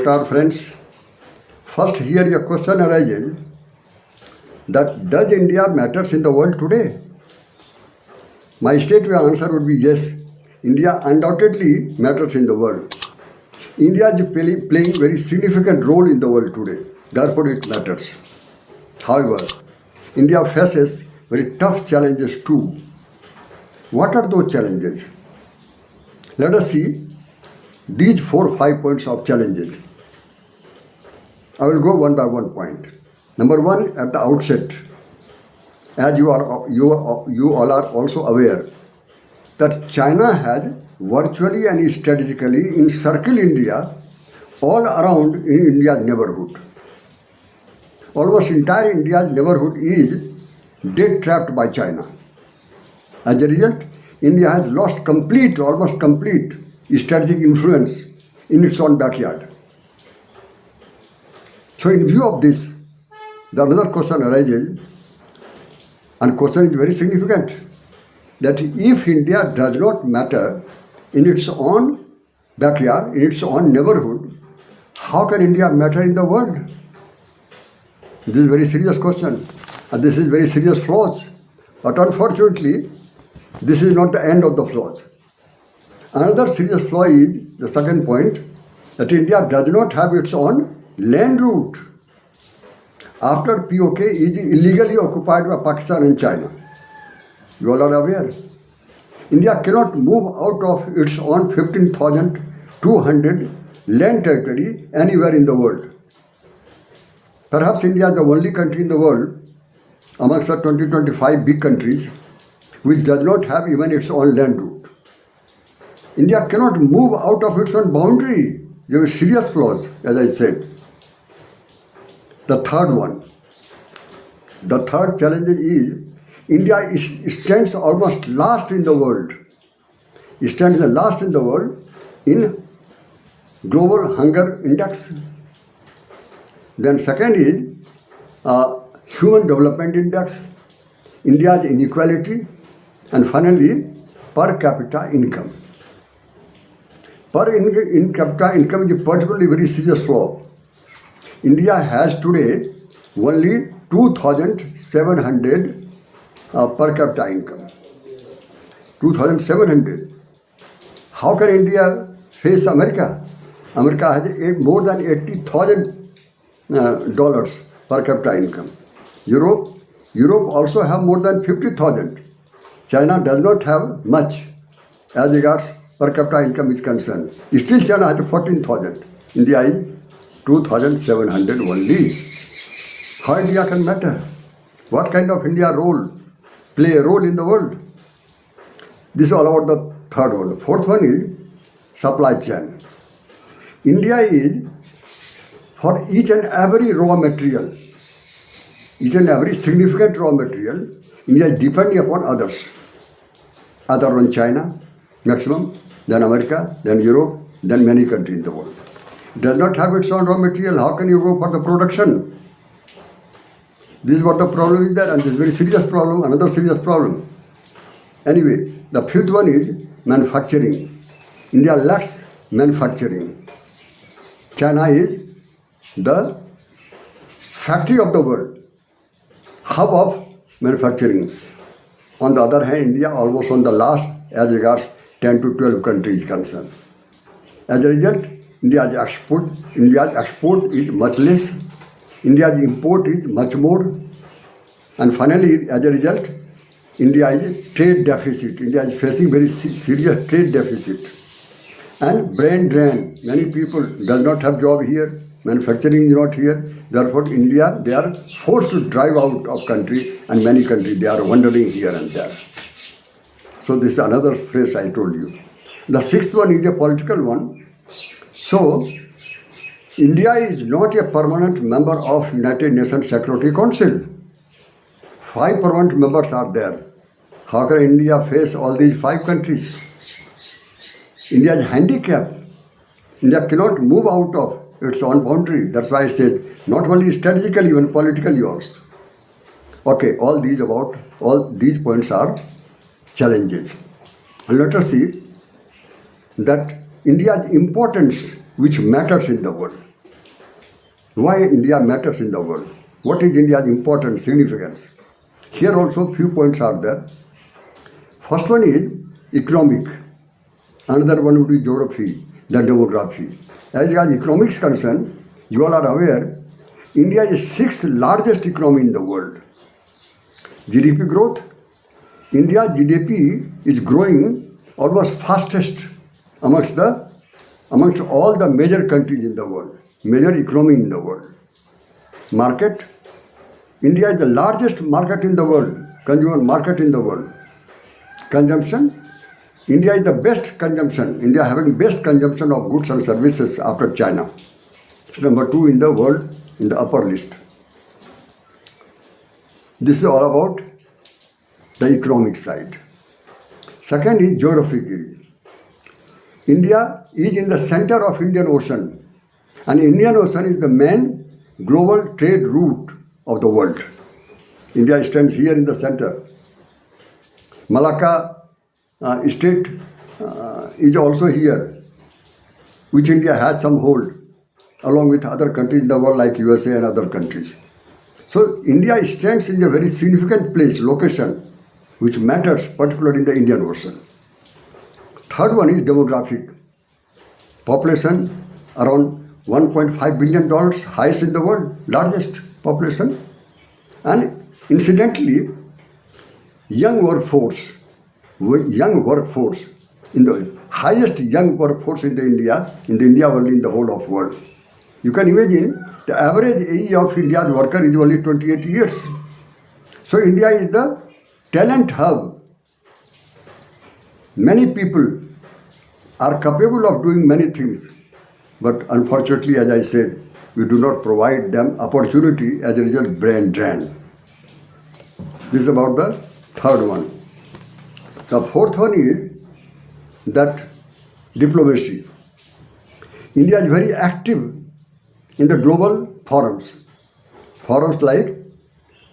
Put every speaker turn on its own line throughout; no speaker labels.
our friends. First, here a question arises that does India matters in the world today? My straight answer would be yes. India undoubtedly matters in the world. India is playing very significant role in the world today. Therefore, it matters. However, India faces very tough challenges too. What are those challenges? Let us see these 4 or 5 points of challenges. I will go one by one point. Number one, at the outset, as you all are also aware, that China has virtually and strategically encircled India all around in India's neighborhood. Almost entire India's neighborhood is dead trapped by China. As a result, India has lost almost complete strategic influence in its own backyard. So in view of this, the another question arises, and question is very significant, that if India does not matter in its own backyard, in its own neighborhood, how can India matter in the world? This is a very serious question, and this is very serious flaws. But unfortunately, this is not the end of the flaws. Another serious flaw is the second point, that India does not have its own land route. After POK is illegally occupied by Pakistan and China. You all are aware. India cannot move out of its own 15,200 land territory anywhere in the world. Perhaps India is the only country in the world amongst the 20-25 big countries which does not have even its own land route. India cannot move out of its own boundary. There are serious flaws, as I said. The third one, the third challenge is India stands almost last in the world. It stands the last in the world in global hunger index. Then second is human development index, India's inequality, and finally per capita income. Per capita income is a particularly very serious flaw. India has today only 2,700 per capita income. 2,700. How can India face America? America has more than $80,000 per capita income. Europe also have more than 50,000. China does not have much as regards per capita income is concerned. Still China has 14,000. India is 2,700 only. How India can matter? What kind of India play a role in the world? This is all about the third one. The fourth one is supply chain. India is, for each and every raw material, each and every significant raw material, India is depending upon others. Other than China, maximum, then America, then Europe, then many countries in the world. It does not have its own raw material. How can you go for the production? This is what the problem is there, and this is a very serious problem, another serious problem. Anyway, the fifth one is manufacturing. India lacks manufacturing. China is the factory of the world, hub of manufacturing. On the other hand, India almost on the last as regards 10 to 12 countries concerned. As a result, India's export is much less. India's import is much more. And finally, as a result, India is trade deficit. India is facing very serious trade deficit. And brain drain. Many people does not have job here. Manufacturing is not here. Therefore, India, they are forced to drive out of country, and many countries, they are wandering here and there. So this is another phrase I told you. The sixth one is a political one. So, India is not a permanent member of United Nations Security Council. 5 permanent members are there. How can India face all these 5 countries? India is handicapped. India cannot move out of its own boundary. That's why I said, not only strategically, even politically also. Okay, all these points are challenges. And let us see that India's importance which matters in the world. Why India matters in the world? What is India's important significance? Here also few points are there. First one is economic. Another one would be geography, the demography. As far as economics concerned, you all are aware, India is sixth largest economy in the world. GDP growth, India's GDP is growing almost fastest amongst all the major countries in the world, major economy in the world. Market, India is the largest market in the world, consumer market in the world. Consumption, India is the best consumption. India having best consumption of goods and services after China. It's number 2 in the world in the upper list. This is all about the economic side. Second is geographically. India is in the center of Indian Ocean, and Indian Ocean is the main global trade route of the world. India stands here in the center. Malacca state is also here, which India has some hold, along with other countries in the world like USA and other countries. So India stands in a very significant place, location, which matters particularly in the Indian Ocean. Third one is demographic. Population around $1.5 billion, highest in the world, largest population. And incidentally, young workforce, in the highest young workforce in the India only in the whole of world. You can imagine the average age of India's worker is only 28 years. So India is the talent hub. Many people are capable of doing many things, but unfortunately, as I said, we do not provide them opportunity. As a result, brain drain. This is about the third one. The fourth one is that diplomacy. India is very active in the global forums like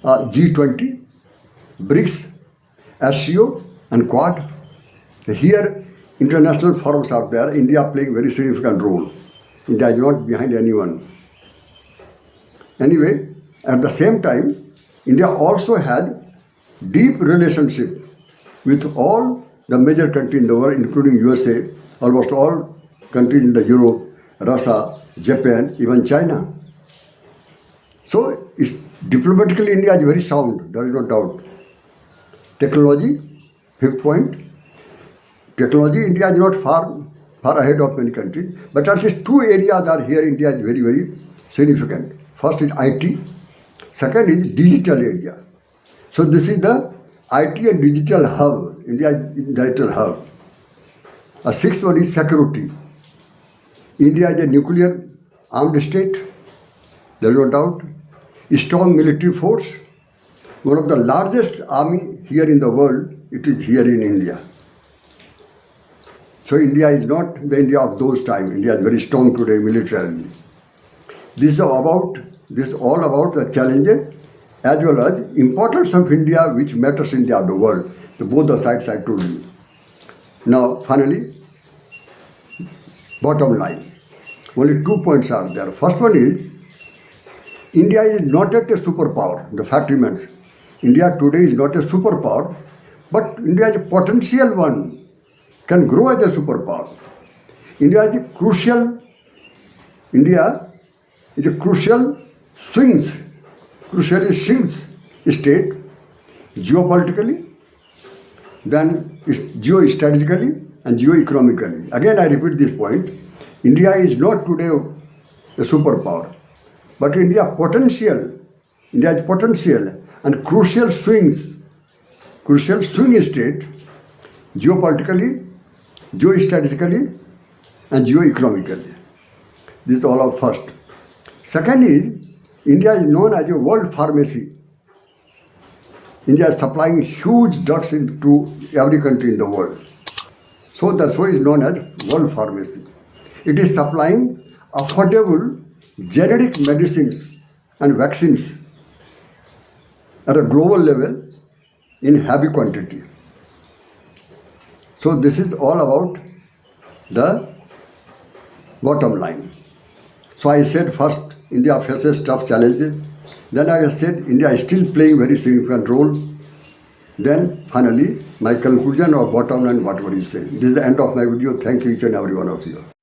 G20, BRICS, SCO and Quad. Here international forums are there. India playing very significant role. India is not behind anyone. Anyway, at the same time, India also had deep relationship with all the major countries in the world, including USA, almost all countries in the Europe, Russia, Japan, even China. So diplomatically India is very sound, there is no doubt. Technology, fifth point. Technology, India is not far ahead of many countries, but at least two areas are here India is very, very significant. First is IT, second is digital area. So this is the IT and digital hub, India is digital hub. A sixth one is security. India is a nuclear armed state, there is no doubt. A strong military force, one of the largest army here in the world, it is here in India. So India is not the India of those times. India is very strong today militarily. This is all about the challenges as well as importance of India, which matters in the world. Both the sides I told you. Now, finally, bottom line. Only 2 points are there. First one is, India is not yet a superpower. The fact remains, India today is not a superpower, but India is a potential one, can grow as a superpower. India is a crucial swings state, geopolitically, then geostrategically and geoeconomically. Again, I repeat this point. India is not today a superpower, but India has potential and crucial swing state, geopolitically, geostrategically and geoeconomically. This is all of first. Second is, India is known as a world pharmacy. India is supplying huge drugs to every country in the world. So that's why it is known as world pharmacy. It is supplying affordable generic medicines and vaccines at a global level in heavy quantity. So this is all about the bottom line. So I said first, India faces tough challenges. Then I said India is still playing very significant role. Then finally, my conclusion or bottom line, whatever you say. This is the end of my video. Thank you each and every one of you.